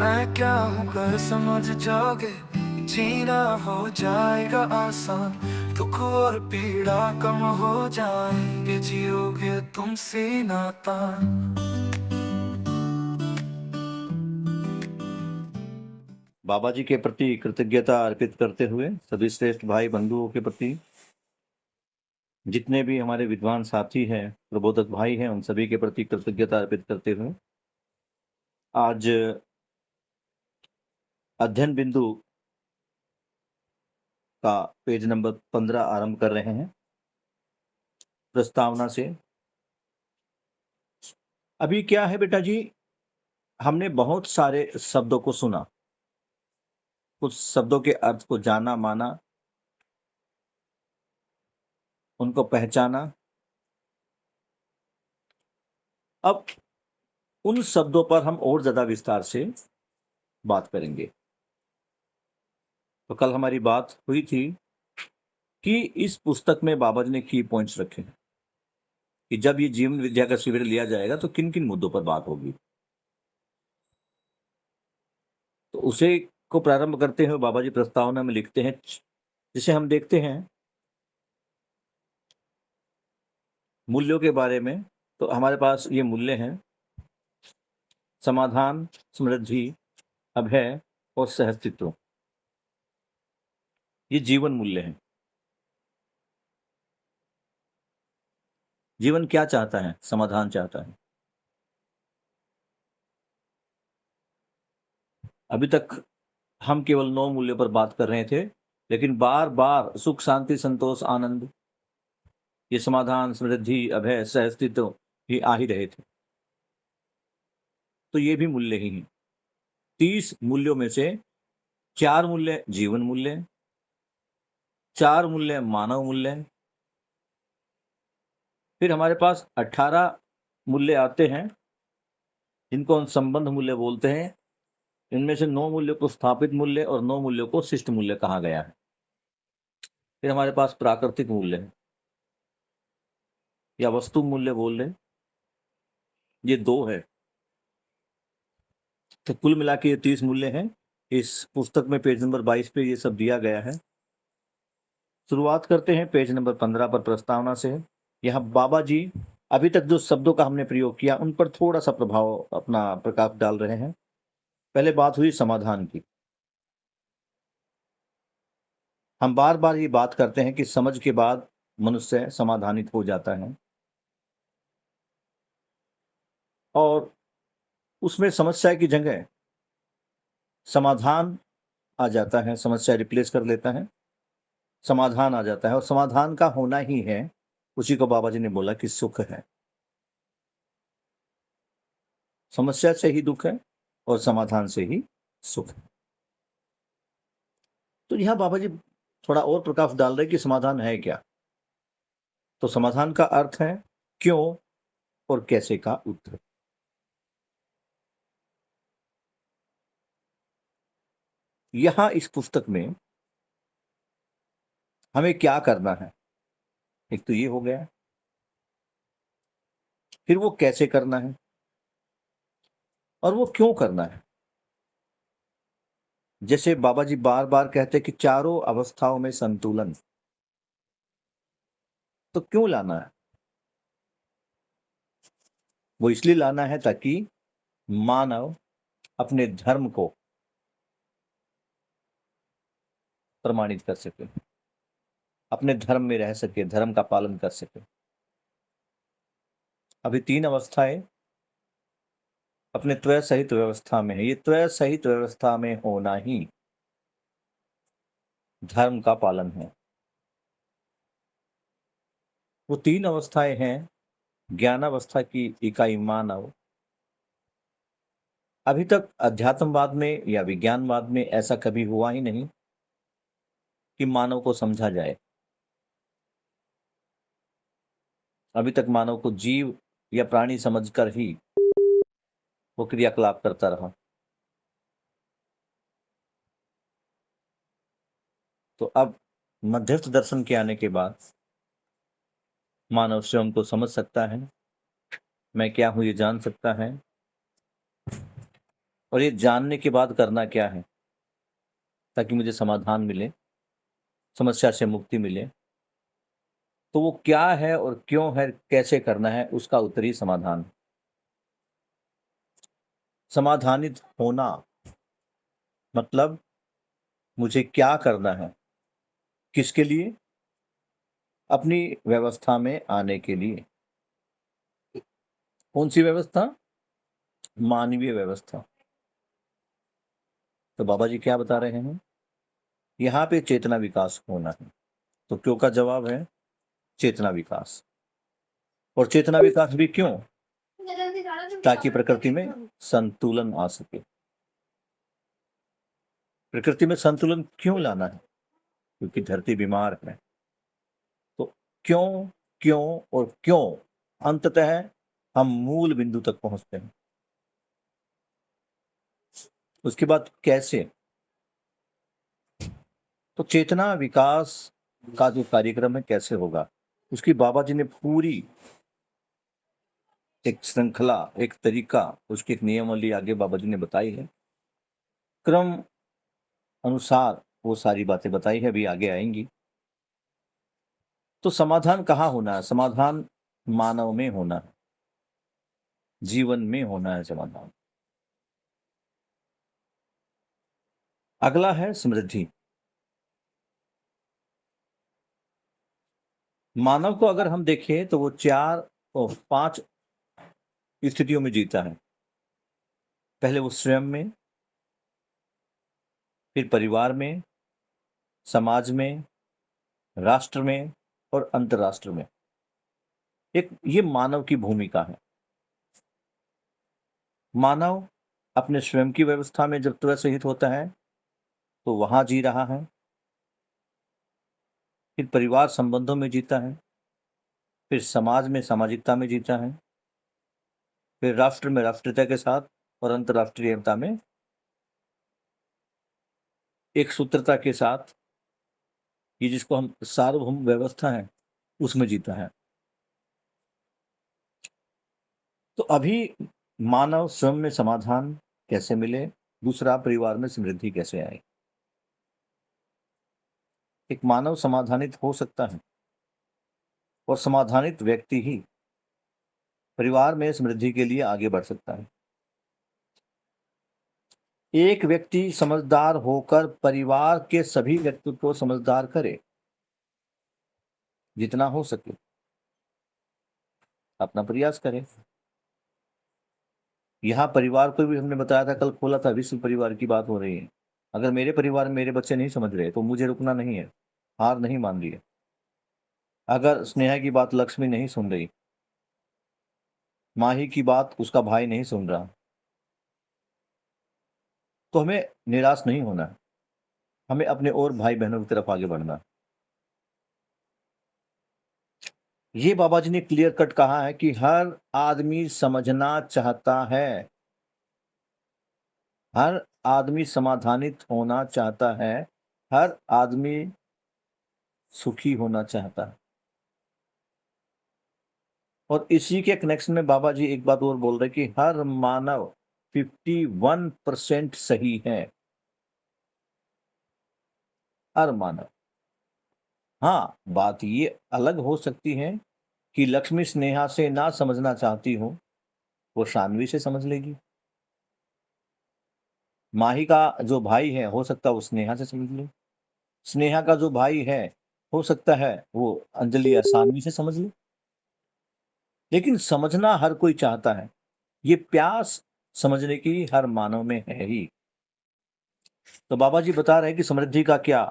मैं क्या हूँ कर समझ जाओगे, जीना हो जाएगा आसान, दुख और पीड़ा कम हो जाएंगे, जियोगे तुम सीना तान। बाबा जी के प्रति कृतज्ञता अर्पित करते हुए सभी श्रेष्ठ भाई बंधुओं के प्रति, जितने भी हमारे विद्वान साथी हैं, प्रबोधक भाई हैं, उन सभी के प्रति कृतज्ञता अर्पित करते हुए आज अध्ययन बिंदु का पेज नंबर 15 आरंभ कर रहे हैं प्रस्तावना से। अभी क्या है बेटा जी, हमने बहुत सारे शब्दों को सुना, कुछ शब्दों के अर्थ को जाना, माना, उनको पहचाना। अब उन शब्दों पर हम और ज्यादा विस्तार से बात करेंगे। तो कल हमारी बात हुई थी कि इस पुस्तक में बाबा जी ने की पॉइंट्स रखे हैं कि जब ये जीवन विद्या का शिविर लिया जाएगा तो किन किन मुद्दों पर बात होगी। तो उसे को प्रारंभ करते हुए बाबा जी प्रस्तावना में लिखते हैं, जिसे हम देखते हैं मूल्यों के बारे में। तो हमारे पास ये मूल्य हैं: समाधान, समृद्धि, अभय और सहअस्तित्व। ये जीवन मूल्य हैं। जीवन क्या चाहता है? समाधान चाहता है। अभी तक हम केवल 9 मूल्यों पर बात कर रहे थे, लेकिन बार बार सुख, शांति, संतोष, आनंद, ये समाधान, समृद्धि, अभय, सहअस्तित्व ये आ ही रहे थे। तो ये भी मूल्य ही हैं। 30 मूल्यों में से 4 मूल्य जीवन मूल्य, 4 मूल्य मानव मूल्य, फिर हमारे पास 18 मूल्य आते हैं जिनको हम संबंध मूल्य बोलते हैं। इनमें से 9 मूल्यों को स्थापित मूल्य और 9 मूल्यों को शिष्ट मूल्य कहा गया है। फिर हमारे पास प्राकृतिक मूल्य है या वस्तु मूल्य बोल रहे, ये 2 है। तो कुल मिला के ये 30 मूल्य हैं। इस पुस्तक में पेज नंबर 22 पे ये सब दिया गया है। शुरुआत करते हैं पेज नंबर 15 पर प्रस्तावना से। यहाँ बाबा जी अभी तक जो शब्दों का हमने प्रयोग किया उन पर थोड़ा सा प्रभाव अपना प्रकाश डाल रहे हैं। पहले बात हुई समाधान की। हम बार बार ये बात करते हैं कि समझ के बाद मनुष्य समाधानित हो जाता है और उसमें समस्या की जगह समाधान आ जाता है, समस्या रिप्लेस कर लेता है, समाधान आ जाता है। और समाधान का होना ही है, उसी को बाबा जी ने बोला कि सुख है। समस्या से ही दुख है और समाधान से ही सुख है। तो यहां बाबा जी थोड़ा और प्रकाश डाल रहे कि समाधान है क्या। तो समाधान का अर्थ है क्यों और कैसे का उत्तर। यहां इस पुस्तक में हमें क्या करना है, एक तो ये हो गया, फिर वो कैसे करना है और वो क्यों करना है। जैसे बाबा जी बार बार कहते कि चारों अवस्थाओं में संतुलन, तो क्यों लाना है? वो इसलिए लाना है ताकि मानव अपने धर्म को प्रमाणित कर सके, अपने धर्म में रह सके, धर्म का पालन कर सके। अभी 3 अवस्थाएं अपने त्वय सहित व्यवस्था में है। ये त्वय सहित व्यवस्था में होना ही धर्म का पालन है। वो 3 अवस्थाएं हैं। ज्ञान अवस्था की इकाई मानव। अभी तक अध्यात्मवाद में या विज्ञानवाद में ऐसा कभी हुआ ही नहीं कि मानव को समझा जाए। अभी तक मानव को जीव या प्राणी समझकर ही वो क्रियाकलाप करता रहा। तो अब मध्यस्थ दर्शन के आने के बाद मानव स्वयं को समझ सकता है, मैं क्या हूं ये जान सकता है, और ये जानने के बाद करना क्या है ताकि मुझे समाधान मिले, समस्या से मुक्ति मिले। तो वो क्या है और क्यों है, कैसे करना है, उसका उत्तरी समाधान। समाधानित होना मतलब मुझे क्या करना है, किसके लिए? अपनी व्यवस्था में आने के लिए। कौन सी व्यवस्था? मानवीय व्यवस्था। तो बाबा जी क्या बता रहे हैं? यहाँ पे चेतना विकास होना है। तो क्यों का जवाब है चेतना विकास। और चेतना विकास भी क्यों? ताकि प्रकृति में संतुलन आ सके। प्रकृति में संतुलन क्यों लाना है? क्योंकि धरती बीमार है। तो क्यों, क्यों और क्यों, अंततः हम मूल बिंदु तक पहुंचते हैं। उसके बाद कैसे? तो चेतना विकास का जो कार्यक्रम है कैसे होगा, उसकी बाबा जी ने पूरी एक श्रृंखला, एक तरीका, उसकी एक नियमावली आगे बाबा जी ने बताई है। क्रम अनुसार वो सारी बातें बताई है, अभी आगे आएंगी। तो समाधान कहाँ होना है? समाधान मानव में होना है, जीवन में होना है समाधान। अगला है समृद्धि। मानव को अगर हम देखें तो वो 4 और 5 स्थितियों में जीता है। पहले वो स्वयं में, फिर परिवार में, समाज में, राष्ट्र में और अंतरराष्ट्र में। एक ये मानव की भूमिका है। मानव अपने स्वयं की व्यवस्था में जब त्वरित सहित होता है तो वहां जी रहा है, फिर परिवार संबंधों में जीता है, फिर समाज में सामाजिकता में जीता है, फिर राष्ट्र में राष्ट्रीयता के साथ और अंतर्राष्ट्रीयता में एक सूत्रता के साथ, ये जिसको हम सार्वभौम व्यवस्था है उसमें जीता है। तो अभी मानव स्वयं में समाधान कैसे मिले, दूसरा परिवार में समृद्धि कैसे आए। एक मानव समाधानित हो सकता है और समाधानित व्यक्ति ही परिवार में समृद्धि के लिए आगे बढ़ सकता है। एक व्यक्ति समझदार होकर परिवार के सभी व्यक्तित्व को समझदार करे, जितना हो सके अपना प्रयास करे। यहाँ परिवार को भी हमने बताया था, कल खोला था, विश्व परिवार की बात हो रही है। अगर मेरे परिवार में मेरे बच्चे नहीं समझ रहे तो मुझे रुकना नहीं है, हार नहीं मान रही है। अगर स्नेहा की बात लक्ष्मी नहीं सुन रही, माही की बात उसका भाई नहीं सुन रहा, तो हमें निराश नहीं होना है, हमें अपने और भाई बहनों की तरफ आगे बढ़ना है। ये बाबा जी ने क्लियर कट कहा है कि हर आदमी समझना चाहता है, हर आदमी समाधानित होना चाहता है, हर आदमी सुखी होना चाहता है। और इसी के कनेक्शन में बाबा जी एक बात और बोल रहे कि हर मानव 51% सही है, हर मानव। हाँ, बात ये अलग हो सकती है कि लक्ष्मी स्नेहा से ना समझना चाहती हो, वो शान्वी से समझ लेगी। माही का जो भाई है हो सकता है वो स्नेहा से समझ ले, स्नेहा का जो भाई है हो सकता है वो अंजलि या सानवी से समझ ले। लेकिन समझना हर कोई चाहता है, ये प्यास समझने की हर मानव में है ही। तो बाबा जी बता रहे हैं कि समृद्धि का क्या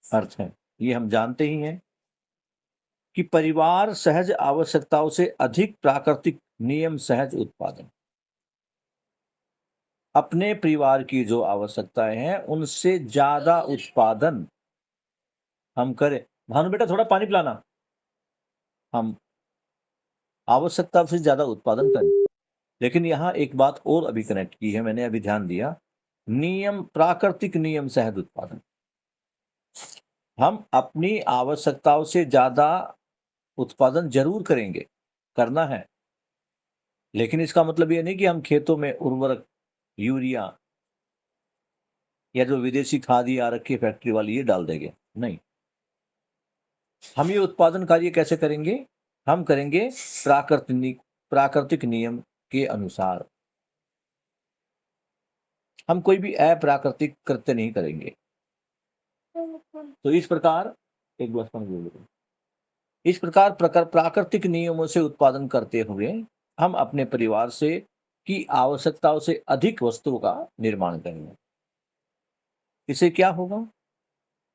अर्थ है, ये हम जानते ही हैं कि परिवार सहज आवश्यकताओं से अधिक प्राकृतिक नियम सहज उत्पादन। अपने परिवार की जो आवश्यकताएं हैं उनसे ज्यादा उत्पादन हम करें। भानु बेटा थोड़ा पानी पिलाना। हम आवश्यकता से ज्यादा उत्पादन करें। लेकिन यहाँ एक बात और अभी कनेक्ट की है, मैंने अभी ध्यान दिया, नियम, प्राकृतिक नियम सहज उत्पादन। हम अपनी आवश्यकताओं से ज्यादा उत्पादन जरूर करेंगे, करना है, लेकिन इसका मतलब ये नहीं कि हम खेतों में उर्वरक, यूरिया, या जो विदेशी खाद आ रखी है फैक्ट्री वाली ये डाल देंगे, नहीं। हम ये उत्पादन कार्य कैसे करेंगे? हम करेंगे प्राकृतिक नियम के अनुसार। हम कोई भी अप्राकृतिक कृत्य नहीं करेंगे। तो इस प्रकार एक ग्लास पानी दे दो। इस प्रकार प्राकृतिक नियमों से उत्पादन करते हुए हम अपने परिवार से की आवश्यकताओं से अधिक वस्तुओं का निर्माण करेंगे। इससे क्या होगा?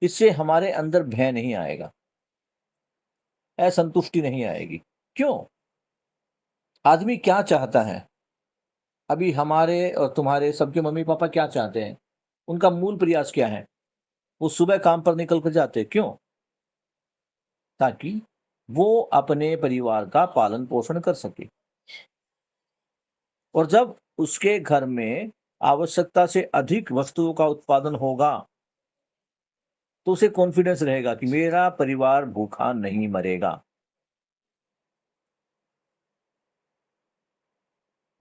इससे हमारे अंदर भय नहीं आएगा, असंतुष्टि नहीं आएगी। क्यों? आदमी क्या चाहता है? अभी हमारे और तुम्हारे सबके मम्मी पापा क्या चाहते हैं? उनका मूल प्रयास क्या है? वो सुबह काम पर निकल कर जाते हैं, क्यों? ताकि वो अपने परिवार का पालन पोषण कर सके। और जब उसके घर में आवश्यकता से अधिक वस्तुओं का उत्पादन होगा तो उसे कॉन्फिडेंस रहेगा कि मेरा परिवार भूखा नहीं मरेगा।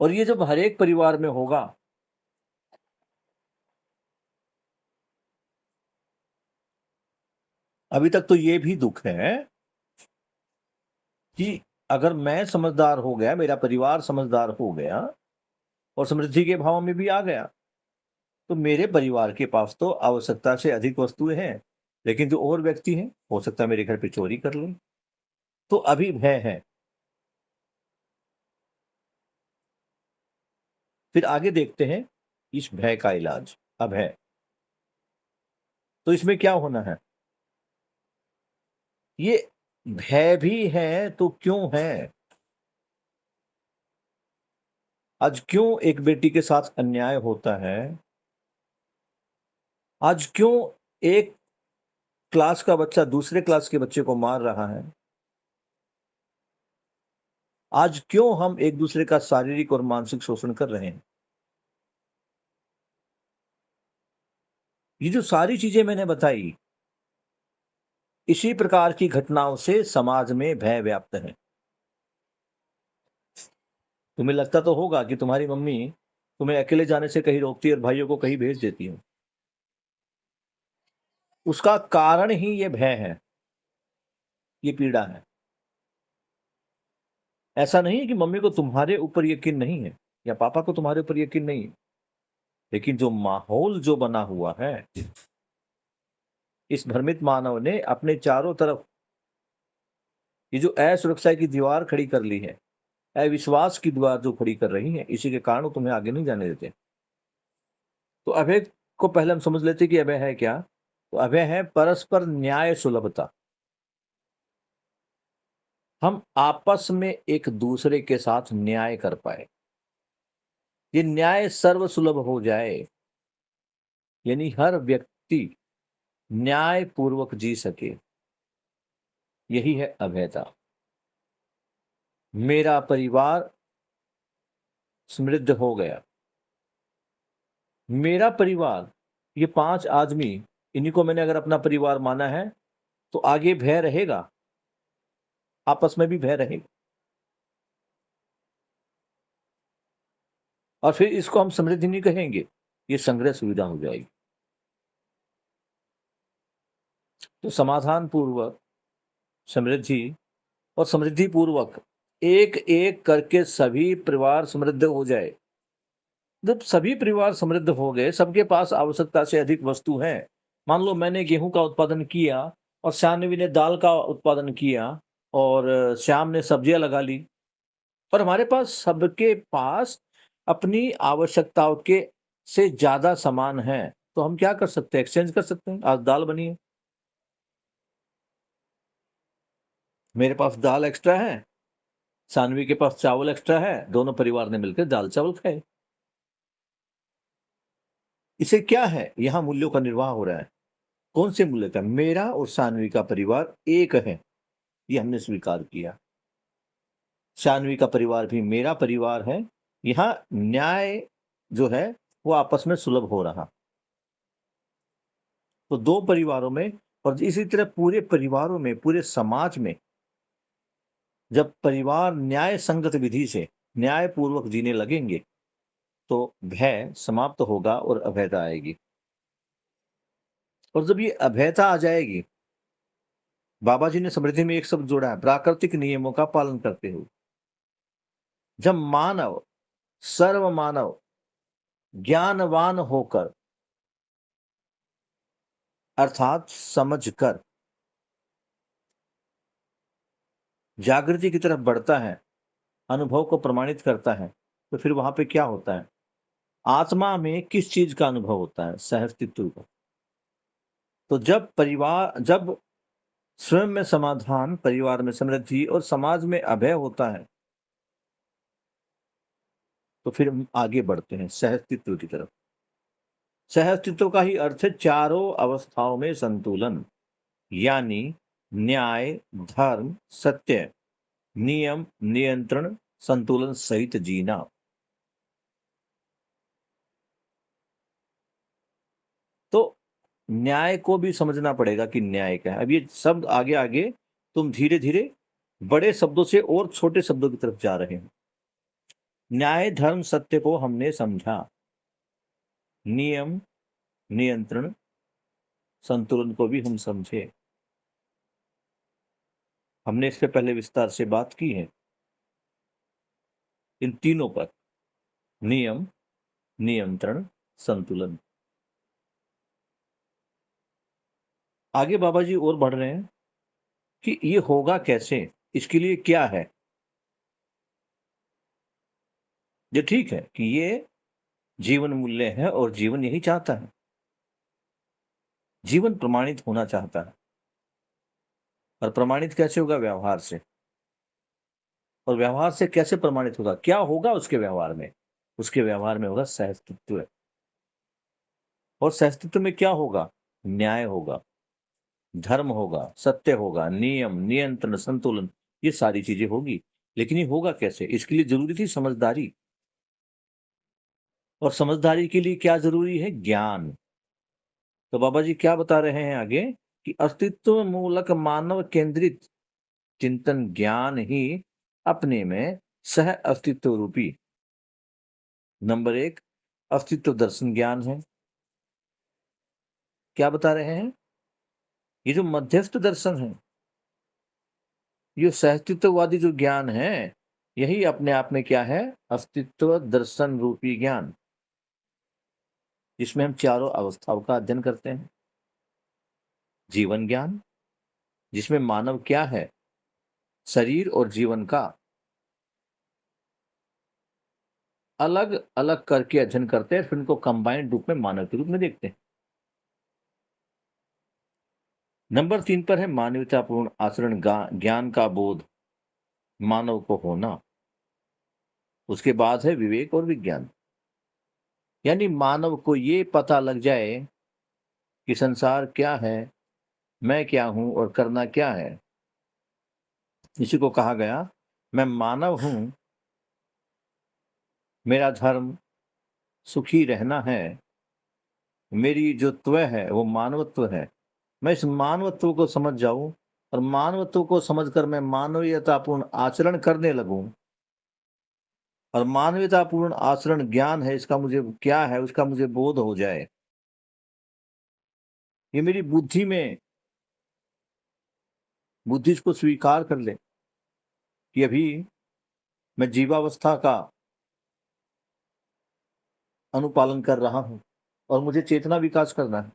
और ये जब हर एक परिवार में होगा अभी तक तो ये भी दुख है कि अगर मैं समझदार हो गया, मेरा परिवार समझदार हो गया और समृद्धि के भाव में भी आ गया, तो मेरे परिवार के पास तो आवश्यकता से अधिक वस्तुएं हैं, लेकिन जो और व्यक्ति हैं हो सकता है मेरे घर पे चोरी कर लें। तो अभी भय है। फिर आगे देखते हैं इस भय का इलाज। अब है तो इसमें क्या होना है? ये भय भी है तो क्यों है? आज क्यों एक बेटी के साथ अन्याय होता है? आज क्यों एक क्लास का बच्चा दूसरे क्लास के बच्चे को मार रहा है? आज क्यों हम एक दूसरे का शारीरिक और मानसिक शोषण कर रहे हैं? ये जो सारी चीजें मैंने बताई, इसी प्रकार की घटनाओं से समाज में भय व्याप्त है। तुम्हें लगता तो होगा कि तुम्हारी मम्मी तुम्हें अकेले जाने से कहीं रोकती है और भाइयों को कहीं भेज देती है। उसका कारण ही ये भय है, ये पीड़ा है। ऐसा नहीं है कि मम्मी को तुम्हारे ऊपर यकीन नहीं है या पापा को तुम्हारे ऊपर यकीन नहीं है, लेकिन जो माहौल जो बना हुआ है, इस भ्रमित मानव ने अपने चारों तरफ ये जो असुरक्षा की दीवार खड़ी कर ली है, अविश्वास की दीवार जो खड़ी कर रही है, इसी के कारण वो तुम्हें आगे नहीं जाने देते। तो अभय को पहले हम समझ लेते कि अभय है क्या? तो अभय है परस्पर न्याय सुलभता। हम आपस में एक दूसरे के साथ न्याय कर पाए, ये न्याय सर्व सुलभ हो जाए, यानी हर व्यक्ति न्याय पूर्वक जी सके, यही है अभयता। मेरा परिवार समृद्ध हो गया। मेरा परिवार, ये 5 आदमी, इन्हीं को मैंने अगर अपना परिवार माना है, तो आगे भय रहेगा, आपस में भी भय रहेगा। और फिर इसको हम समृद्धि नहीं कहेंगे, ये संग्रह सुविधा हो जाएगी। तो समाधान पूर्वक समृद्धि और समृद्धि पूर्वक एक-एक करके सभी परिवार समृद्ध हो जाए। जब सभी परिवार समृद्ध हो गए, सबके पास आवश्यकता से अधिक वस्तु है। मान लो मैंने गेहूं का उत्पादन किया और शानवी ने दाल का उत्पादन किया और श्याम ने सब्जियां लगा ली, और हमारे पास सबके पास अपनी आवश्यकताओं के से ज्यादा सामान है, तो हम क्या कर सकते हैं? एक्सचेंज कर सकते हैं। आज दाल बनी है, मेरे पास दाल एक्स्ट्रा है, सानवी के पास चावल एक्स्ट्रा है, दोनों परिवार ने मिलकर दाल चावल खाए। इसे क्या है? यहां मूल्यों का निर्वाह हो रहा है। कौन से मूल्य का? मेरा और सानवी का परिवार एक है, ये हमने स्वीकार किया। सानवी का परिवार भी मेरा परिवार है। यहां न्याय जो है वो आपस में सुलभ हो रहा। तो दो परिवारों में और इसी तरह पूरे परिवारों में, पूरे समाज में जब परिवार न्याय संगत विधि से न्याय पूर्वक जीने लगेंगे, तो भय समाप्त होगा और अभयता आएगी। और जब ये अभेयता आ जाएगी, बाबा जी ने समृद्धि में एक शब्द जोड़ा है, प्राकृतिक नियमों का पालन करते हुए। जब मानव, सर्व मानव ज्ञानवान होकर अर्थात समझकर जागृति की तरफ बढ़ता है, अनुभव को प्रमाणित करता है, तो फिर वहां पे क्या होता है? आत्मा में किस चीज का अनुभव होता है? सहअस्तित्व का। तो जब स्वयं में समाधान, परिवार में समृद्धि और समाज में अभय होता है, तो फिर हम आगे बढ़ते हैं सहअस्तित्व की तरफ। सहअस्तित्व का ही अर्थ है चारों अवस्थाओं में संतुलन, यानी न्याय, धर्म, सत्य, नियम, नियंत्रण, संतुलन सहित जीना। तो न्याय को भी समझना पड़ेगा कि न्याय क्या है। अब ये शब्द आगे आगे तुम धीरे धीरे बड़े शब्दों से और छोटे शब्दों की तरफ जा रहे हो। न्याय, धर्म, सत्य को हमने समझा, नियम, नियंत्रण, संतुलन को भी हम समझे। हमने इससे पहले विस्तार से बात की है इन तीनों पर, नियम, नियंत्रण, संतुलन। आगे बाबा जी और बढ़ रहे हैं कि ये होगा कैसे, इसके लिए क्या है। ये ठीक है कि ये जीवन मूल्य है और जीवन यही चाहता है, जीवन प्रमाणित होना चाहता है। और प्रमाणित कैसे होगा? व्यवहार से। और व्यवहार से कैसे प्रमाणित होगा? क्या होगा उसके व्यवहार में? उसके व्यवहार में होगा सहअस्तित्व। और सहअस्तित्व में क्या होगा? न्याय होगा, धर्म होगा, सत्य होगा, नियम, नियंत्रण, संतुलन, ये सारी चीजें होगी। लेकिन ये होगा कैसे? इसके लिए जरूरी थी समझदारी। और समझदारी के लिए क्या जरूरी है? ज्ञान। तो बाबा जी क्या बता रहे हैं आगे कि अस्तित्व मूलक मानव केंद्रित चिंतन ज्ञान ही अपने में सह अस्तित्व रूपी नंबर 1 अस्तित्व दर्शन ज्ञान है। क्या बता रहे हैं? ये जो मध्यस्थ दर्शन है, ये सहअस्तित्ववादी जो ज्ञान है, यही अपने आप में क्या है? अस्तित्व दर्शन रूपी ज्ञान, जिसमें हम चारों अवस्थाओं का अध्ययन करते हैं। जीवन ज्ञान, जिसमें मानव क्या है, शरीर और जीवन का अलग अलग करके अध्ययन करते हैं, फिर उनको कंबाइंड रूप में मानव के रूप में देखते हैं। नंबर 3 पर है मानवतापूर्ण आचरण ज्ञान का बोध मानव को होना। उसके बाद है विवेक और विज्ञान, यानी मानव को ये पता लग जाए कि संसार क्या है, मैं क्या हूं और करना क्या है। इसी को कहा गया, मैं मानव हूं, मेरा धर्म सुखी रहना है, मेरी जो त्व है वो मानवत्व है। मैं इस मानवत्व को समझ जाऊं और मानवत्व को समझकर मैं मानवीयतापूर्ण आचरण करने लगूं। और मानवीयतापूर्ण आचरण ज्ञान है, इसका मुझे क्या है उसका मुझे बोध हो जाए। ये मेरी बुद्धि में, बुद्धि इसको स्वीकार कर ले कि अभी मैं जीवावस्था का अनुपालन कर रहा हूं और मुझे चेतना विकास करना है।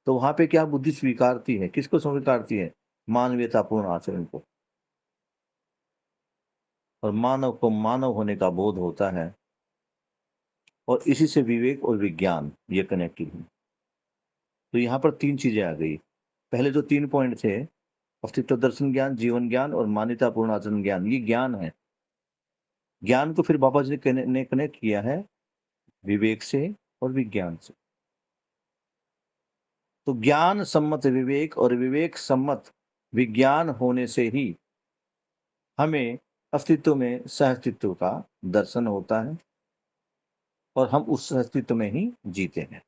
तो वहां पे क्या बुद्धि स्वीकारती है? किसको स्वीकारती है? मानवीयतापूर्ण आचरण को। और मानव को मानव होने का बोध होता है, और इसी से विवेक और विज्ञान ये कनेक्टेड है। तो यहाँ पर 3 चीजें आ गई। पहले जो 3 पॉइंट थे, अस्तित्व दर्शन ज्ञान, जीवन ज्ञान और मान्यतापूर्ण आचरण ज्ञान, ये ज्ञान है। ज्ञान को फिर बाबा जी ने कनेक्ट किया है विवेक से और विज्ञान से। तो ज्ञान सम्मत विवेक और विवेक सम्मत विज्ञान होने से ही हमें अस्तित्व में सहअस्तित्व का दर्शन होता है और हम उस अस्तित्व में ही जीते हैं।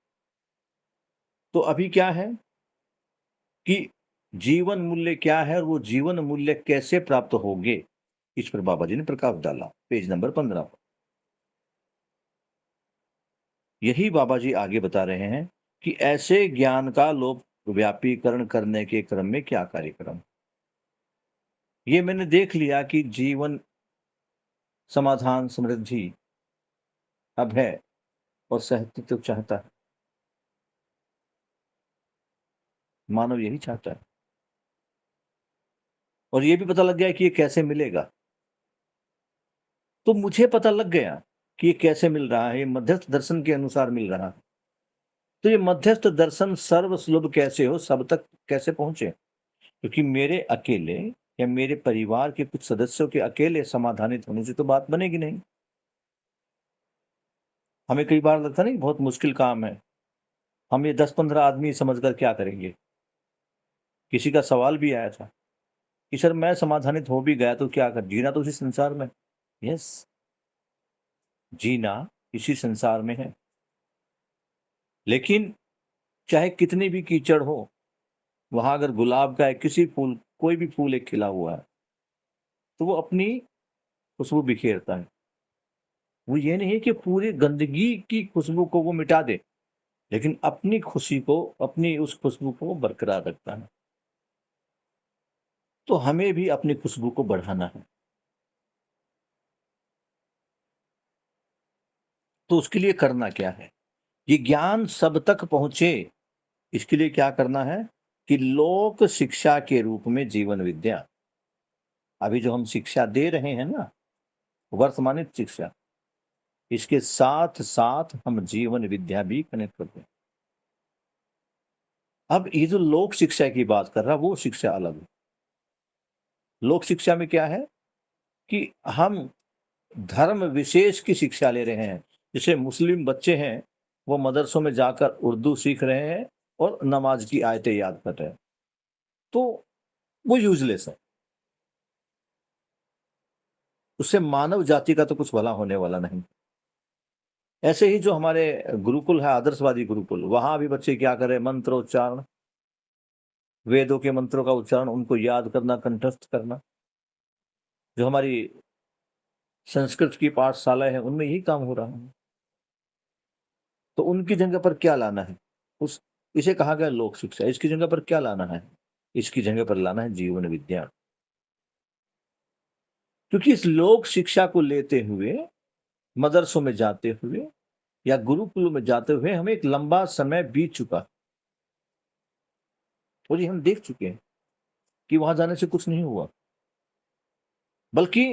तो अभी क्या है कि जीवन मूल्य क्या है और वो जीवन मूल्य कैसे प्राप्त होंगे, इस पर बाबा जी ने प्रकाश डाला पेज नंबर 15 पर। यही बाबा जी आगे बता रहे हैं कि ऐसे ज्ञान का लोक व्यापीकरण करने के क्रम में क्या कार्यक्रम। ये मैंने देख लिया कि जीवन, समाधान, समृद्धि, अभय और सहस्तित्व चाहता है। मानव यही चाहता है, और ये भी पता लग गया कि ये कैसे मिलेगा। तो मुझे पता लग गया कि ये कैसे मिल रहा है, ये मध्यस्थ दर्शन के अनुसार मिल रहा है। तो ये मध्यस्थ दर्शन सर्वसुलभ कैसे हो, सब तक कैसे पहुंचे? क्योंकि मेरे अकेले या मेरे परिवार के कुछ सदस्यों के अकेले समाधानित होने से तो बात बनेगी नहीं। हमें कई बार लगता नहीं बहुत मुश्किल काम है, हम ये 10-15 आदमी समझकर क्या करेंगे। किसी का सवाल भी आया था कि सर मैं समाधानित हो भी गया तो क्या कर, जीना तो उसी संसार में। यस, जीना इसी संसार में है, लेकिन चाहे कितनी भी कीचड़ हो, वहां अगर गुलाब का किसी फूल, कोई भी फूल एक खिला हुआ है, तो वो अपनी खुशबू बिखेरता है। वो ये नहीं है कि पूरी गंदगी की खुशबू को वो मिटा दे, लेकिन अपनी खुशी को, अपनी उस खुशबू को बरकरार रखता है। तो हमें भी अपनी खुशबू को बढ़ाना है। तो उसके लिए करना क्या है? ये ज्ञान सब तक पहुंचे, इसके लिए क्या करना है कि लोक शिक्षा के रूप में जीवन विद्या, अभी जो हम शिक्षा दे रहे हैं ना, वर्तमानिक शिक्षा, इसके साथ साथ हम जीवन विद्या भी कनेक्ट करते हैं। अब ये जो लोक शिक्षा की बात कर रहा, वो शिक्षा अलग है। लोक शिक्षा में क्या है कि हम धर्म विशेष की शिक्षा ले रहे हैं। जैसे मुस्लिम बच्चे हैं, वो मदरसों में जाकर उर्दू सीख रहे हैं और नमाज की आयतें याद कर रहे हैं, तो वो यूजलेस है। उससे मानव जाति का तो कुछ भला होने वाला नहीं। ऐसे ही जो हमारे गुरुकुल है, आदर्शवादी गुरुकुल, वहां भी बच्चे क्या कर रहे हैं, मंत्रोच्चारण, वेदों के मंत्रों का उच्चारण, उनको याद करना, कंठस्थ करना। जो हमारी संस्कृत की पाठशाला है, उनमें यही काम हो रहा है। तो उनकी जगह पर क्या लाना है? उस इसे कहा गया लोक शिक्षा। इसकी जगह पर क्या लाना है? इसकी जगह पर लाना है जीवन विज्ञान। क्योंकि इस लोक शिक्षा को लेते हुए, मदरसों में जाते हुए या गुरुकुल में जाते हुए हमें एक लंबा समय बीत चुका, और ये हम देख चुके हैं कि वहां जाने से कुछ नहीं हुआ, बल्कि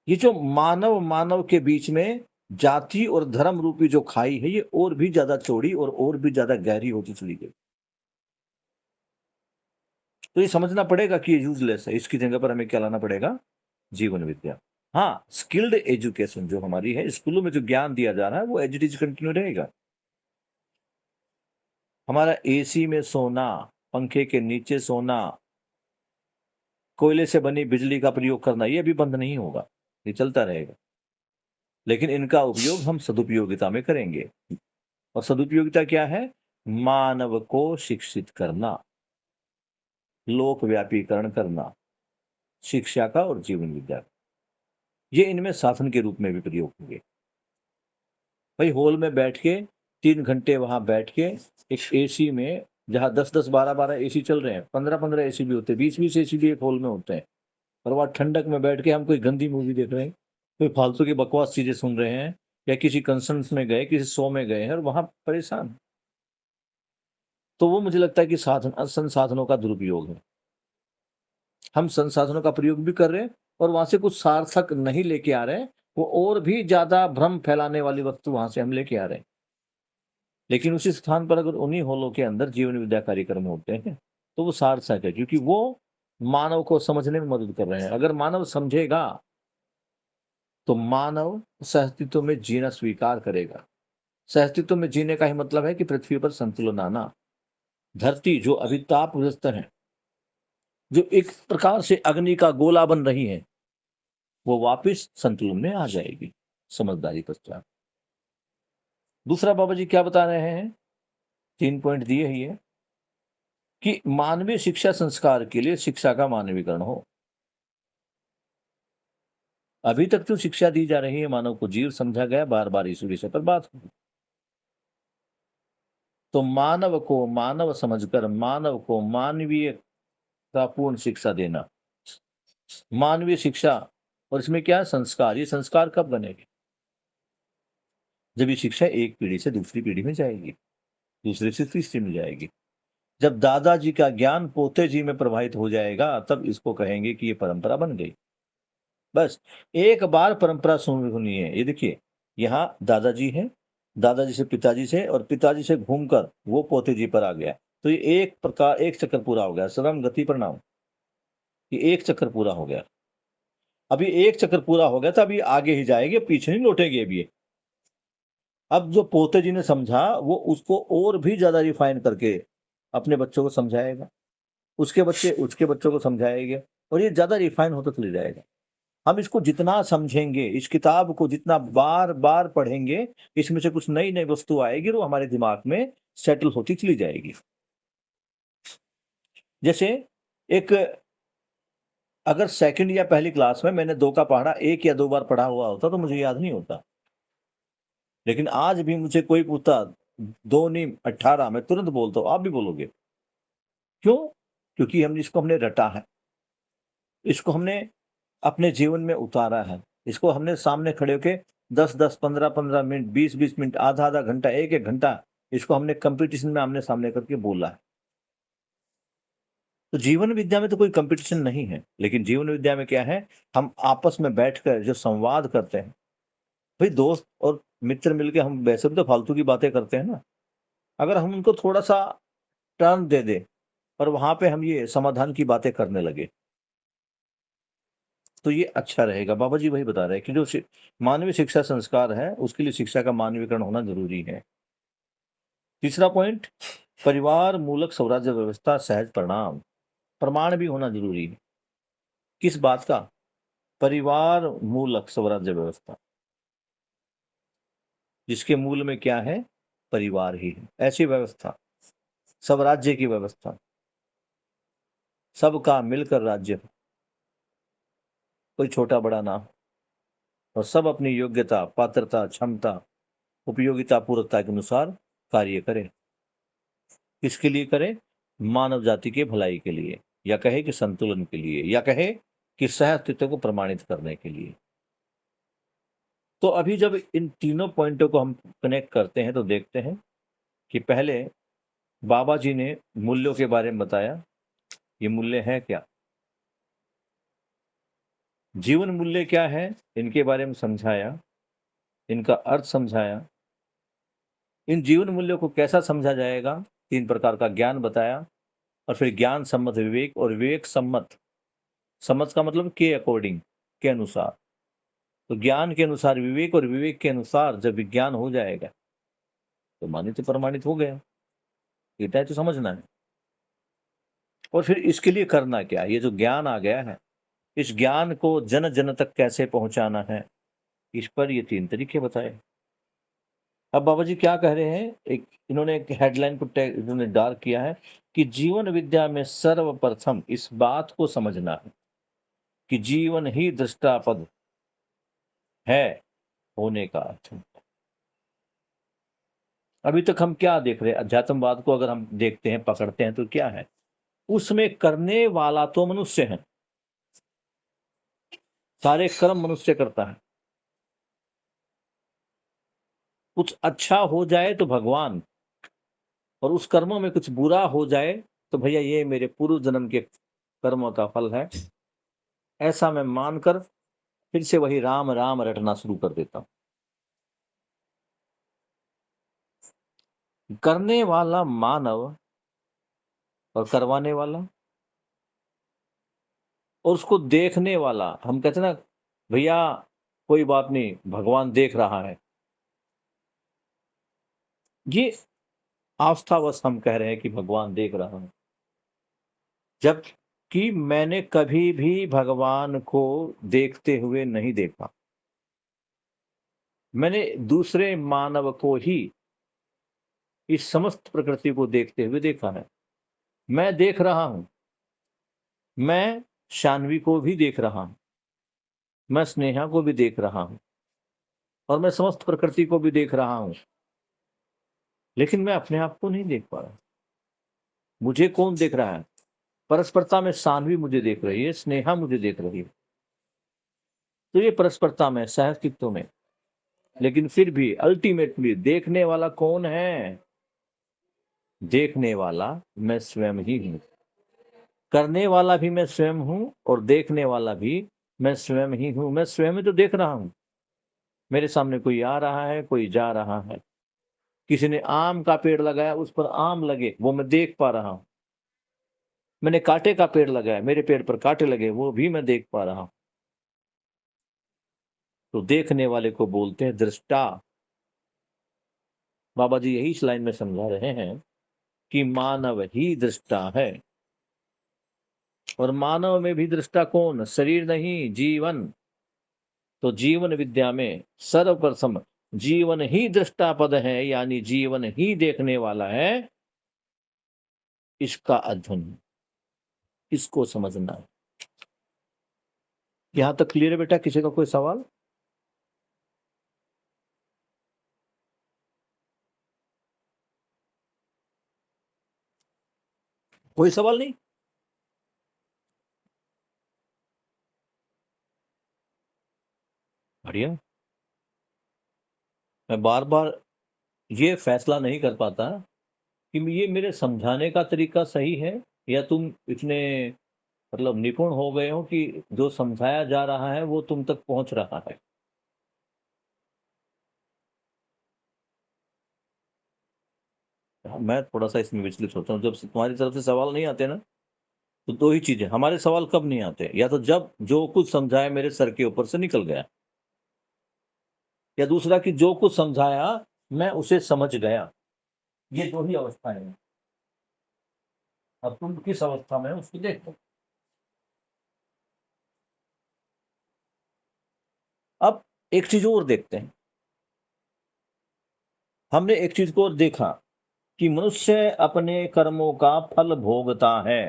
ये जो मानव मानव के बीच में जाति और धर्म रूपी जो खाई है, ये और भी ज्यादा चौड़ी और भी ज्यादा गहरी होती चली गई। तो ये समझना पड़ेगा कि ये यूजलेस है। इसकी जगह पर हमें क्या लाना पड़ेगा? जीवन विद्या। हाँ, स्किल्ड एजुकेशन जो हमारी है, स्कूलों में जो ज्ञान दिया जा रहा है, वो एज इट इज कंटिन्यू रहेगा। हमारा एसी में सोना, पंखे के नीचे सोना, कोयले से बनी बिजली का प्रयोग करना, ये भी बंद नहीं होगा, ये चलता रहेगा। लेकिन इनका उपयोग हम सदुपयोगिता में करेंगे। और सदुपयोगिता क्या है? मानव को शिक्षित करना, लोक व्यापीकरण करना, शिक्षा का और जीवन विद्या का। ये इनमें साधन के रूप में भी प्रयोग होंगे। भाई हॉल में बैठ के 3 घंटे वहां बैठ के एक एसी में, जहां 10-10, 12-12 एसी चल रहे हैं, 15-15 एसी भी होते हैं, 20-20 एसी भी एक हॉल में होते हैं, और वहां ठंडक में बैठ के हम कोई गंदी मूवी देख रहे हैं, कोई फालतू की बकवास चीजें सुन रहे हैं, या किसी कंसर्न्स में गए, किसी शो में गए हैं और वहां परेशान। तो वो मुझे लगता है कि संसाधनों का दुरुपयोग है। हम संसाधनों का प्रयोग भी कर रहे हैं और वहां से कुछ सार्थक नहीं लेके आ रहे हैं, वो और भी ज्यादा भ्रम फैलाने वाली वस्तु वहां से हम लेके आ रहे हैं। लेकिन उसी स्थान पर अगर उन्हीं हॉलों के अंदर जीवन विद्या कार्यक्रम होते हैं, तो वो सार्थक है, क्योंकि वो मानव को समझने में मदद कर रहे हैं। अगर मानव समझेगा तो मानव सहअस्तित्व में जीना स्वीकार करेगा। सहअस्तित्व में जीने का ही मतलब है कि पृथ्वी पर संतुलन आना। धरती जो अभी तापग्रस्त है, जो एक प्रकार से अग्नि का गोला बन रही है, वो वापस संतुलन में आ जाएगी समझदारी पश्चात। दूसरा बाबा जी क्या बता रहे हैं? 3 पॉइंट दिए ही है कि मानवीय शिक्षा संस्कार के लिए शिक्षा का मानवीकरण हो। अभी तक जो शिक्षा दी जा रही है, मानव को जीव समझा गया, बार बार इस विषय पर बात हुई। तो मानव को मानव समझकर मानव को मानवीय का पूर्ण शिक्षा देना। मानवीय शिक्षा, और इसमें क्या है? संस्कार। ये संस्कार कब बनेंगे? जब ये शिक्षा एक पीढ़ी से दूसरी पीढ़ी में जाएगी, दूसरे से तीसरी में जाएगी। जब दादाजी का ज्ञान पोते जी में प्रवाहित हो जाएगा, तब इसको कहेंगे कि ये परंपरा बन गई। बस एक बार परंपरा सुनी है। ये देखिए, यहाँ दादाजी हैं, दादाजी से पिताजी से, और पिताजी से घूमकर वो पोते जी पर आ गया। तो ये एक प्रकार एक चक्कर पूरा हो गया। श्रम गति प्रणाम, ये एक चक्कर पूरा हो गया। अभी एक चक्कर पूरा हो गया था, अभी आगे ही जाएगी, पीछे नहीं लौटेगी अभी ये। अब जो पोते जी ने समझा, वो उसको और भी ज्यादा रिफाइन करके अपने बच्चों को समझाएगा, उसके बच्चे उसके बच्चों को समझाएंगे, और ये ज्यादा रिफाइन होता चले जाएगा। हम इसको जितना समझेंगे, इस किताब को जितना बार बार पढ़ेंगे, इसमें से कुछ नई नई वस्तु आएगी, वो हमारे दिमाग में सेटल होती चली जाएगी। जैसे एक, अगर सेकंड या पहली क्लास में मैंने 2 का पहाड़ा 1 या 2 बार पढ़ा हुआ होता तो मुझे याद नहीं होता। लेकिन आज भी मुझे कोई पूछता 2 नहीं 18, मैं तुरंत बोलता हूँ, आप भी बोलोगे। क्यों? क्योंकि हमने रटा है, इसको हमने अपने जीवन में उतारा है, इसको हमने सामने खड़े होके 10-10, 15-15 मिनट, 20-20 मिनट, आधा-आधा घंटा, 1-1 घंटा इसको हमने कंपटीशन में आमने सामने करके बोला है। तो जीवन विद्या में तो कोई कंपटीशन नहीं है, लेकिन जीवन विद्या में क्या है? हम आपस में बैठकर जो संवाद करते हैं, भाई दोस्त और मित्र मिलके हम वैसे भी तो फालतू की बातें करते हैं ना। अगर हम उनको थोड़ा-सा टर्न दे दें और वहाँ पे हम ये समाधान की बातें करने लगे, तो ये अच्छा रहेगा। बाबा जी वही बता रहे हैं कि जो मानवीय शिक्षा संस्कार है, उसके लिए शिक्षा का मानवीकरण होना जरूरी है। तीसरा पॉइंट, परिवार मूलक स्वराज्य व्यवस्था सहज परिणाम, प्रमाण भी होना जरूरी है। किस बात का? परिवार मूलक स्वराज्य व्यवस्था, जिसके मूल में क्या है? परिवार ही है। ऐसी व्यवस्था, स्वराज्य की व्यवस्था, सबका मिलकर राज्य हो, कोई छोटा बड़ा ना हो, और सब अपनी योग्यता, पात्रता, क्षमता, उपयोगिता, पूर्वकता के अनुसार कार्य करें। किसके लिए करें? मानव जाति की भलाई के लिए, या कहे कि संतुलन के लिए, या कहे कि सह अस्तित्व को प्रमाणित करने के लिए। तो अभी जब इन तीनों पॉइंटों को हम कनेक्ट करते हैं तो देखते हैं कि पहले बाबा जी ने मूल्यों के बारे में बताया। ये मूल्य है क्या? जीवन मूल्य क्या है? इनके बारे में समझाया, इनका अर्थ समझाया। इन जीवन मूल्यों को कैसा समझा जाएगा? 3 प्रकार का ज्ञान बताया, और फिर ज्ञान सम्मत विवेक, और विवेक सम्मत, सम्मत का मतलब के अकॉर्डिंग, के अनुसार। तो ज्ञान के अनुसार विवेक, और विवेक के अनुसार जब विज्ञान हो जाएगा तो मानित प्रमाणित हो गया। इतना ही तो समझना है। और फिर इसके लिए करना क्या? ये जो ज्ञान आ गया है, इस ज्ञान को जन जन तक कैसे पहुंचाना है, इस पर ये 3 तरीके बताए। अब बाबा जी क्या कह रहे हैं? इन्होंने एक हेडलाइन को इन्होंने डार्क किया है कि जीवन विद्या में सर्वप्रथम इस बात को समझना है कि जीवन ही दृष्टापद है होने का अर्थ। अभी तक हम क्या देख रहे हैं? अध्यात्मवाद को अगर हम देखते हैं, पकड़ते हैं, तो क्या है? उसमें करने वाला तो मनुष्य है, सारे कर्म मनुष्य करता है। कुछ अच्छा हो जाए तो भगवान, और उस कर्मों में कुछ बुरा हो जाए तो भैया ये मेरे पूर्व जन्म के कर्मों का फल है, ऐसा मैं मानकर फिर से वही राम राम रटना शुरू कर देता हूं। करने वाला मानव, और करवाने वाला, और उसको देखने वाला। हम कहते ना भैया कोई बात नहीं, भगवान देख रहा है। ये आस्थावश हम कह रहे हैं कि भगवान देख रहा है, जबकि मैंने कभी भी भगवान को देखते हुए नहीं देखा। मैंने दूसरे मानव को ही इस समस्त प्रकृति को देखते हुए देखा है। मैं देख रहा हूं, मैं शान्वी को भी देख रहा हूं, मैं स्नेहा को भी देख रहा हूं, और मैं समस्त प्रकृति को भी देख रहा हूं। लेकिन मैं अपने आप को नहीं देख पा रहा। मुझे कौन देख रहा है? परस्परता में सान्वी मुझे देख रही है, स्नेहा मुझे देख रही है। तो ये परस्परता में, सहअस्तित्व में, लेकिन फिर भी अल्टीमेटली देखने वाला कौन है? देखने वाला मैं स्वयं ही हूं। करने वाला भी मैं स्वयं हूं और देखने वाला भी मैं स्वयं ही हूं। मैं स्वयं ही तो देख रहा हूं। मेरे सामने कोई आ रहा है, कोई जा रहा है। किसी ने आम का पेड़ लगाया, उस पर आम लगे, वो मैं देख पा रहा हूं। मैंने कांटे का पेड़ लगाया, मेरे पेड़ पर कांटे लगे, वो भी मैं देख पा रहा हूं। तो देखने वाले को बोलते हैं दृष्टा। बाबा जी यही इस लाइन में समझा रहे हैं कि मानव ही दृष्टा है। और मानव में भी दृष्टा कौन? शरीर नहीं, जीवन। तो जीवन विद्या में सर्वप्रथम जीवन ही दृष्टा पद है, यानी जीवन ही देखने वाला है। इसका अध्ययन, इसको समझना है। यहां तक क्लियर है बेटा? किसी का कोई सवाल? कोई सवाल नहीं? बढ़िया। मैं बार बार ये फैसला नहीं कर पाता कि ये मेरे समझाने का तरीका सही है, या तुम इतने मतलब निपुण हो गए हो कि जो समझाया जा रहा है वो तुम तक पहुंच रहा है। मैं थोड़ा सा इसमें विचलित होता हूँ। जब तुम्हारी तरफ से सवाल नहीं आते ना, तो दो ही चीजें, हमारे सवाल कब नहीं आते, या तो जब जो कुछ समझाया मेरे सर के ऊपर से निकल गया, या दूसरा कि जो कुछ समझाया मैं उसे समझ गया। ये दो ही अवस्थाएं हैं। अब तुम किस अवस्था में हो उसको देखो। अब एक चीज और देखते हैं। हमने एक चीज को और देखा कि मनुष्य अपने कर्मों का फल भोगता है।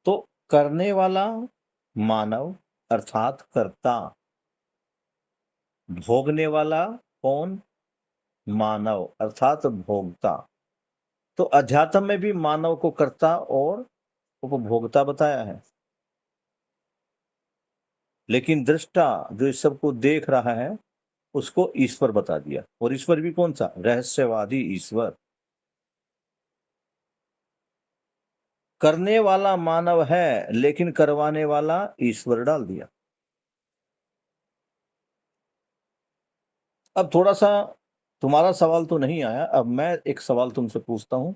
तो करने वाला मानव अर्थात कर्ता, भोगने वाला कौन? मानव अर्थात भोगता। तो अध्यात्म में भी मानव को कर्ता और उपभोक्ता बताया है। लेकिन दृष्टा जो इस सबको देख रहा है उसको ईश्वर बता दिया। और ईश्वर भी कौन सा? रहस्यवादी ईश्वर। करने वाला मानव है लेकिन करवाने वाला ईश्वर डाल दिया। अब थोड़ा सा तुम्हारा सवाल तो नहीं आया, अब मैं एक सवाल तुमसे पूछता हूं,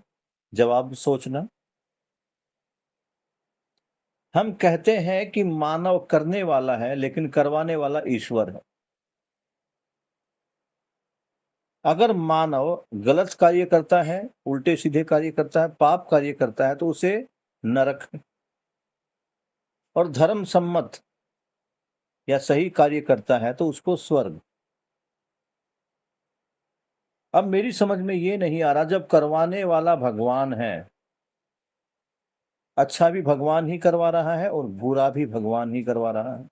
जवाब सोचना। हम कहते हैं कि मानव करने वाला है लेकिन करवाने वाला ईश्वर है। अगर मानव गलत कार्य करता है, उल्टे सीधे कार्य करता है, पाप कार्य करता है, तो उसे नरक, और धर्म सम्मत या सही कार्य करता है तो उसको स्वर्ग। अब मेरी समझ में ये नहीं आ रहा, जब करवाने वाला भगवान है, अच्छा भी भगवान ही करवा रहा है और बुरा भी भगवान ही करवा रहा है,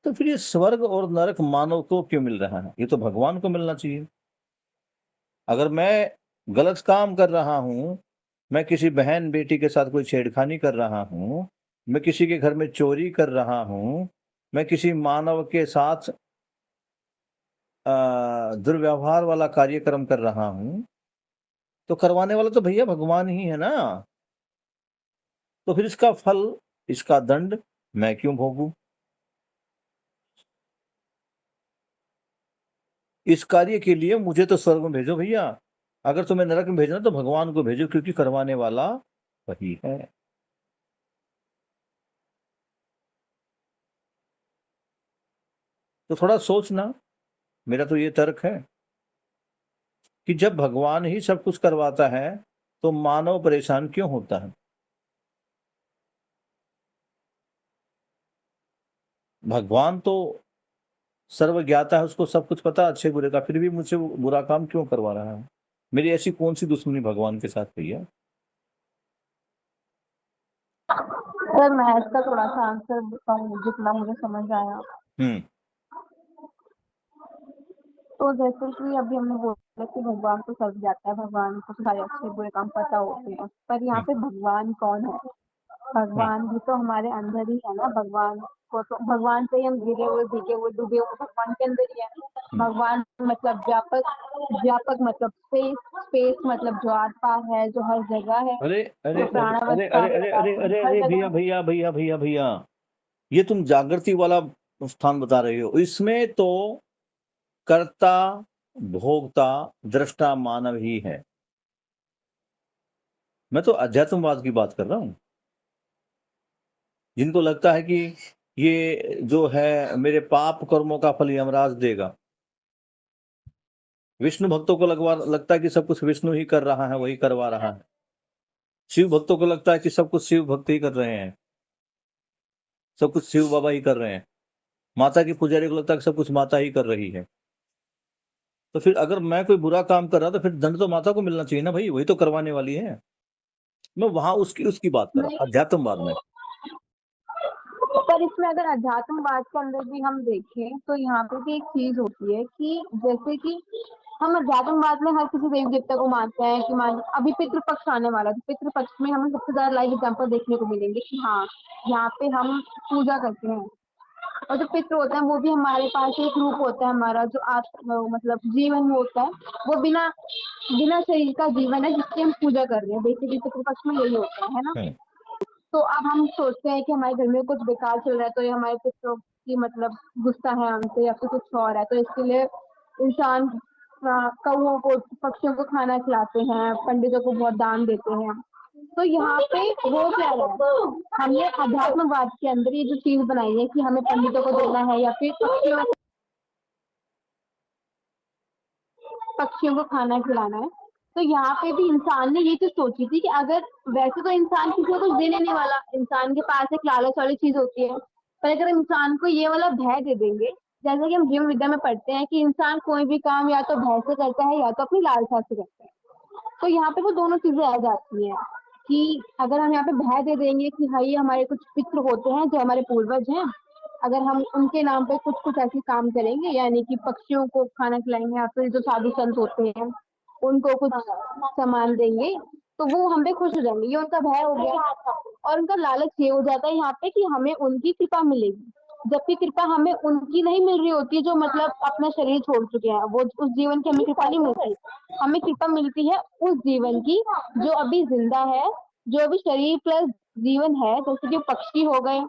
तो फिर ये स्वर्ग और नरक मानव को क्यों मिल रहा है? ये तो भगवान को मिलना चाहिए। अगर मैं गलत काम कर रहा हूं, मैं किसी बहन बेटी के साथ कोई छेड़खानी कर रहा हूं, मैं किसी के घर में चोरी कर रहा हूं, मैं किसी मानव के साथ दुर्व्यवहार वाला कार्यक्रम कर रहा हूं, तो करवाने वाला तो भैया भगवान ही है ना। तो फिर इसका फल, इसका दंड मैं क्यों भोगूं? इस कार्य के लिए मुझे तो स्वर्ग में भेजो भैया। अगर तुम्हें नरक में भेजना तो भगवान को भेजो, क्योंकि करवाने वाला वही है। तो थोड़ा सोचना। मेरा तो ये तर्क है कि जब भगवान ही सब कुछ करवाता है तो मानव परेशान क्यों होता है? भगवान तो सर्वज्ञाता है, उसको सब कुछ पता है अच्छे बुरे का, फिर भी मुझसे वो बुरा काम क्यों करवा रहा है? मेरी ऐसी कौन सी दुश्मनी भगवान के साथ भैया? सर मैं इसका थोड़ा सा आंसर देता हूँ जितना मुझे समझ आया। हम्म। तो जैसे कि अभी हमने बोला कि भगवान को सब जाता है, भगवान को सारे अच्छे बुरे काम पता होते हैं, पर यहाँ पे भगवान कौन है? भगवान भी तो हमारे अंदर ही है ना। भगवान को तो भगवान से ही हम गिरे हुए, भीगे हुए, डूबे हुए भगवान के अंदर ही है। भगवान मतलब व्यापक, व्यापक मतलब स्पेस, स्पेस मतलब जो आर पार है, जो हर जगह है, अरे अरे जो अरे अरे प्राणावस्था अरे अरे अरे अरे हर अरे जगह भैया भैया भैया भैया भैया, ये तुम जागृति वाला स्थान बता रहे हो। इसमें तो कर्ता, भोक्ता, दृष्टा मानव ही है। मैं तो अध्यात्मवाद की बात कर रहा हूं। जिनको लगता है कि ये जो है मेरे पाप कर्मों का फल यमराज देगा। विष्णु भक्तों को लगता है कि सब कुछ विष्णु ही कर रहा है, वही करवा रहा है। शिव भक्तों को लगता है कि सब कुछ शिव भक्त ही कर रहे हैं, सब कुछ शिव बाबा ही कर रहे हैं। माता की पुजारी को लगता है कि सब कुछ माता ही कर रही है। तो फिर अगर मैं कोई बुरा काम कर रहा तो फिर दंड तो माता को मिलना चाहिए ना भाई, वही तो करवाने वाली है। मैं वहां उसकी बात कर रहा हूँ, अध्यात्मवाद में। पर इसमें अगर अध्यात्मवाद के अंदर भी हम देखें तो यहाँ पे भी एक चीज होती है कि जैसे कि हम अध्यात्मवाद में हर किसी देवी देवता को मानते हैं कि मान अभी पितृपक्ष आने वाला है, तो पितृपक्ष में हमें सबसे ज्यादा लाइव एग्जाम्पल देखने को मिलेंगे कि हाँ, यहाँ पे हम पूजा करते हैं। और जो पितृ होता है वो भी हमारे पास एक रूप होता है, हमारा जो आत्मा मतलब जीवन होता है, वो बिना बिना शरीर का जीवन है जिसकी हम पूजा कर रहे हैं। बेसिकली पितृपक्ष में यही होता है ना। तो अब हम सोचते हैं कि हमारे घर में कुछ बेकार चल रहा है, तो ये हमारे पितरों की मतलब गुस्सा है हमसे या फिर कुछ और है, तो इसके लिए इंसान कौओं को, पक्षियों को खाना खिलाते हैं, पंडितों को बहुत दान देते हैं। तो यहाँ पे वो क्या है, हमने अध्यात्मवाद के अंदर ये जो चीज बनाई है कि हमें पंडितों को देना है या फिर पक्षियों को खाना खिलाना है। तो यहाँ पे भी इंसान ने ये चीज सोची थी कि अगर वैसे तो इंसान किसी को कुछ देने नहीं वाला, इंसान के पास एक लालच वाली चीज होती है, पर अगर इंसान को ये वाला भय दे देंगे, जैसे कि हम जीवन विद्या में पढ़ते हैं कि इंसान कोई भी काम या तो भय से करता है या तो अपनी लालसा से करता है। तो यहाँ पे वो दोनों चीजें आ जाती हैं कि अगर हम यहाँ पे भय दे देंगे कि हाँ ये हमारे कुछ पितृ होते हैं जो हमारे पूर्वज हैं, अगर हम उनके नाम पे कुछ कुछ ऐसे काम करेंगे, यानी कि पक्षियों को खाना खिलाएंगे या फिर जो साधु संत होते हैं उनको कुछ सामान देंगे, तो वो हम पे खुश हो जाएंगे, ये उनका भय हो गया। और उनका लालच ये हो जाता है यहाँ पे कि हमें उनकी कृपा मिलेगी, जबकि कृपा हमें उनकी नहीं मिल रही होती जो मतलब अपना शरीर छोड़ चुके हैं, वो उस जीवन की हमें कृपा नहीं मिलती। हमें कृपा मिलती है उस जीवन की जो अभी जिंदा है, जो अभी शरीर प्लस जीवन है, जैसे कि पक्षी हो गए,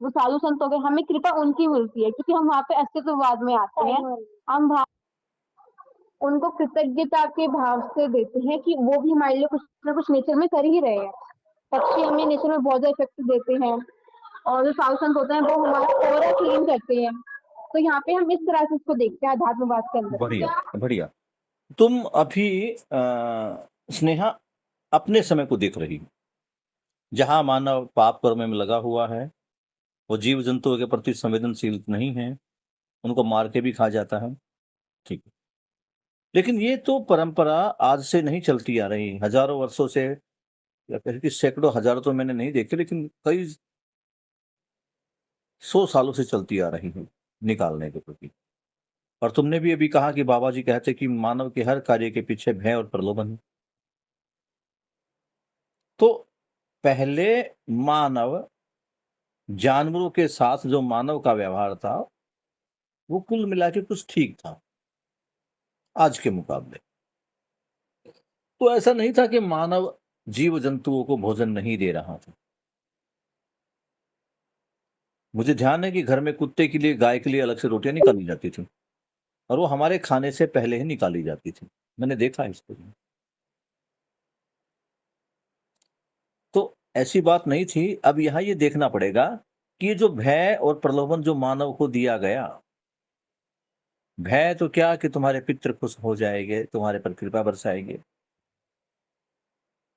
वो साधु संत हो गए, हमें कृपा उनकी मिलती है क्योंकि हम वहाँ पे अस्तित्ववाद में आते हैं। हम उनको कृतज्ञता के भाव से देते हैं कि वो भी हमारे लिए कुछ ना कुछ नेचर में कर ही रहे हैं। पक्षी हमें नेचर में बहुत ज्यादा इफेक्ट देते हैं, और जो साधु संत होते हैं वो हमारा ऑरा क्लीन करते हैं। तो यहाँ पे हम इस तरह से इसको देखते हैं अध्यात्मवाद के अंदर। बढ़िया बढ़िया। तुम अभी स्नेहा अपने समय को देख रही हो, जहां मानव पाप कर्म में लगा हुआ है, वो जीव जंतुओं के प्रति संवेदनशील नहीं है, उनको मार के भी खा जाता है। ठीक है, लेकिन ये तो परंपरा आज से नहीं चलती आ रही, हजारों वर्षों से, या कह कि सैकड़ों हजारों तो मैंने नहीं देखे, लेकिन कई 100 सालों से चलती आ रही है निकालने के प्रति। और तुमने भी अभी कहा कि बाबा जी कहते कि मानव के हर कार्य के पीछे भय और प्रलोभन है। तो पहले मानव जानवरों के साथ जो मानव का व्यवहार था वो कुल मिला के कुछ ठीक था आज के मुकाबले। तो ऐसा नहीं था कि मानव जीव जंतुओं को भोजन नहीं दे रहा था। मुझे ध्यान है कि घर में कुत्ते के लिए, गाय के लिए अलग से रोटियां निकाली जाती थी, और वो हमारे खाने से पहले ही निकाली जाती थी। मैंने देखा है इसको। तो ऐसी बात नहीं थी। अब यहाँ ये देखना पड़ेगा कि ये जो भय और प्रलोभन जो मानव को दिया गया, भय तो क्या कि तुम्हारे पितृ खुश हो जाएंगे, तुम्हारे पर कृपा बरसाएंगे,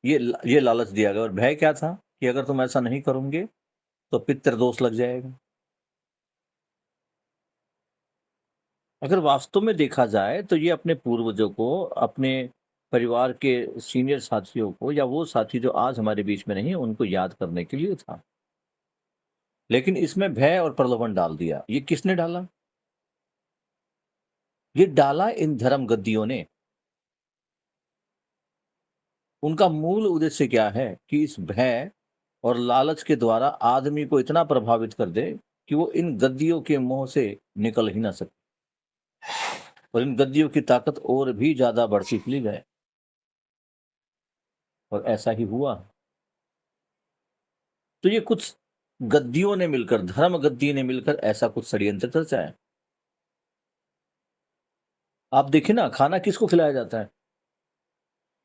ये लालच दिया गया। और भय क्या था कि अगर तुम ऐसा नहीं करोगे तो पितृ दोष लग जाएगा। अगर वास्तव में देखा जाए तो ये अपने पूर्वजों को, अपने परिवार के सीनियर साथियों को, या वो साथी जो आज हमारे बीच में नहीं, उनको याद करने के लिए था। लेकिन इसमें भय और प्रलोभन डाल दिया। ये किसने डाला? ये डाला इन धर्म गद्दियों ने। उनका मूल उद्देश्य क्या है कि इस भय और लालच के द्वारा आदमी को इतना प्रभावित कर दे कि वो इन गद्दियों के मुंह से निकल ही ना सके और इन गद्दियों की ताकत और भी ज्यादा बढ़ती चली जाए। और ऐसा ही हुआ। तो ये कुछ गद्दियों ने मिलकर, धर्म गद्दी ने मिलकर ऐसा कुछ षड्यंत्र रचा है। आप देखिए ना, खाना किसको खिलाया जाता है?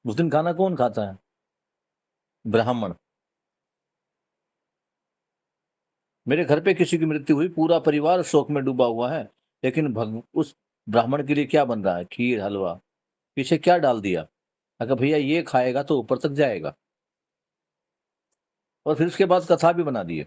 उस दिन खाना कौन खाता है? ब्राह्मण। मेरे घर पे किसी की मृत्यु हुई, पूरा परिवार शोक में डूबा हुआ है, लेकिन उस ब्राह्मण के लिए क्या बन रहा है? खीर, हलवा। पीछे क्या डाल दिया? अगर भैया ये खाएगा तो ऊपर तक जाएगा। और फिर उसके बाद कथा भी बना दी है।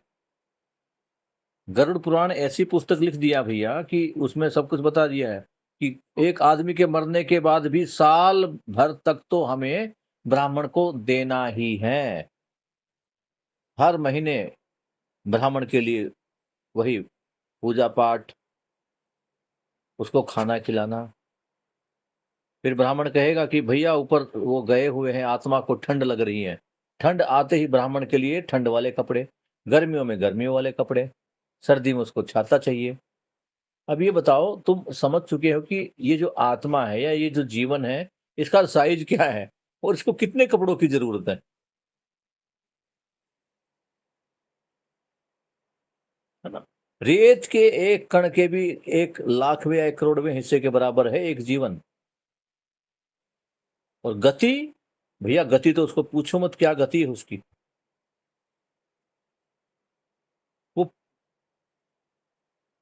गरुड़ पुराण ऐसी पुस्तक लिख दिया भैया कि उसमें सब कुछ बता दिया है कि एक आदमी के मरने के बाद भी साल भर तक तो हमें ब्राह्मण को देना ही है। हर महीने ब्राह्मण के लिए वही पूजा पाठ, उसको खाना खिलाना। फिर ब्राह्मण कहेगा कि भैया ऊपर वो गए हुए हैं, आत्मा को ठंड लग रही है। ठंड आते ही ब्राह्मण के लिए ठंड वाले कपड़े, गर्मियों में गर्मियों वाले कपड़े, सर्दी में उसको छाता चाहिए। अब ये बताओ, तुम समझ चुके हो कि ये जो आत्मा है या ये जो जीवन है, इसका साइज क्या है और इसको कितने कपड़ों की जरूरत है ना? रेत के एक कण के भी 1,00,000वें या 1 करोड़वें हिस्से के बराबर है एक जीवन। और गति, भैया गति तो उसको पूछो मत, क्या गति है उसकी। वो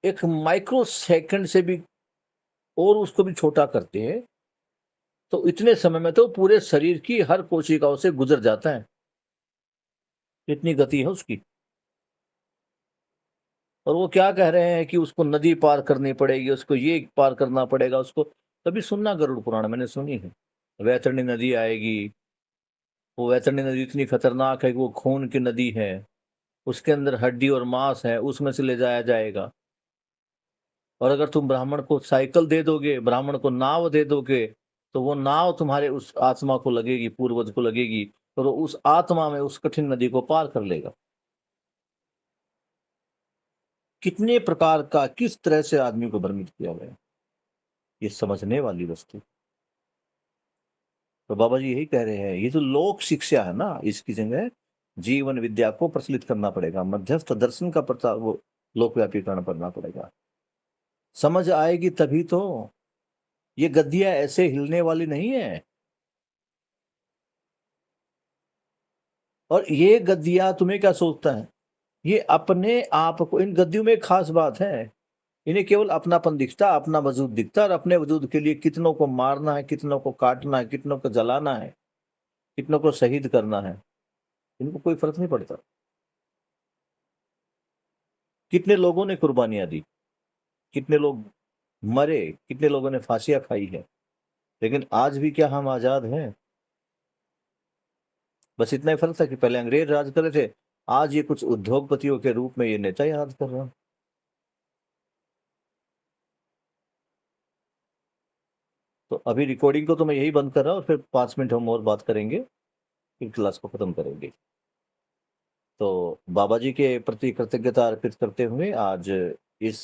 एक माइक्रो सेकंड से भी और उसको भी छोटा करते हैं, तो इतने समय में तो पूरे शरीर की हर कोशिकाओं से गुजर जाता है। इतनी गति है उसकी। और वो क्या कह रहे हैं कि उसको नदी पार करनी पड़ेगी, उसको ये पार करना पड़ेगा उसको। तभी सुनना गरुड़ पुराण मैंने सुनी है। वैतरणी नदी आएगी, वो वैतरणी नदी इतनी खतरनाक है कि वो खून की नदी है, उसके अंदर हड्डी और मांस है, उसमें से ले जाया जाएगा। और अगर तुम ब्राह्मण को साइकिल दे दोगे, ब्राह्मण को नाव दे दोगे, तो वो नाव तुम्हारे उस आत्मा को लगेगी, पूर्वज को लगेगी, और वो उस आत्मा में उस कठिन नदी को पार कर लेगा। कितने प्रकार का, किस तरह से आदमी को भ्रमित किया गया, ये समझने वाली वस्तु। तो बाबा जी यही कह रहे हैं, ये जो लोक शिक्षा है ना, इसकी जगह जीवन विद्या को प्रचलित करना पड़ेगा, मध्यस्थ दर्शन का प्रचार, वो लोकव्यापीकरण करना पड़ेगा। समझ आएगी तभी तो। ये गद्दियां ऐसे हिलने वाली नहीं है। और ये गद्दियां तुम्हें क्या सोचता है, ये अपने आप को, इन गद्दियों में एक खास बात है, इन्हें केवल अपनापन दिखता, अपना वजूद दिखता, और अपने वजूद के लिए कितनों को मारना है, कितनों को काटना है, कितनों को जलाना है, कितनों को शहीद करना है, इनको कोई फर्क नहीं पड़ता। कितने लोगों ने कुर्बानियां दी, कितने लोग मरे, कितने लोगों ने फांसियां खाई है, लेकिन आज भी क्या हम आजाद हैं? बस इतना ही फर्क था कि पहले अंग्रेज राज कर रहे थे, आज ये कुछ उद्योगपतियों के रूप में ये नेता राज कर रहे हैं। तो अभी रिकॉर्डिंग को तो मैं यही बंद कर रहा हूँ, और फिर 5 मिनट हम और बात करेंगे, फिर क्लास को खत्म करेंगे। तो बाबा जी के प्रति कृतज्ञता अर्पित करते हुए आज इस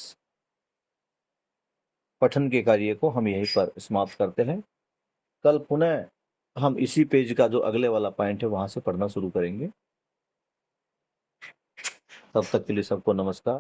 पठन के कार्य को हम यहीं पर समाप्त करते हैं। कल पुनः हम इसी पेज का जो अगले वाला पॉइंट है वहां से पढ़ना शुरू करेंगे। तब तक के लिए सबको नमस्कार।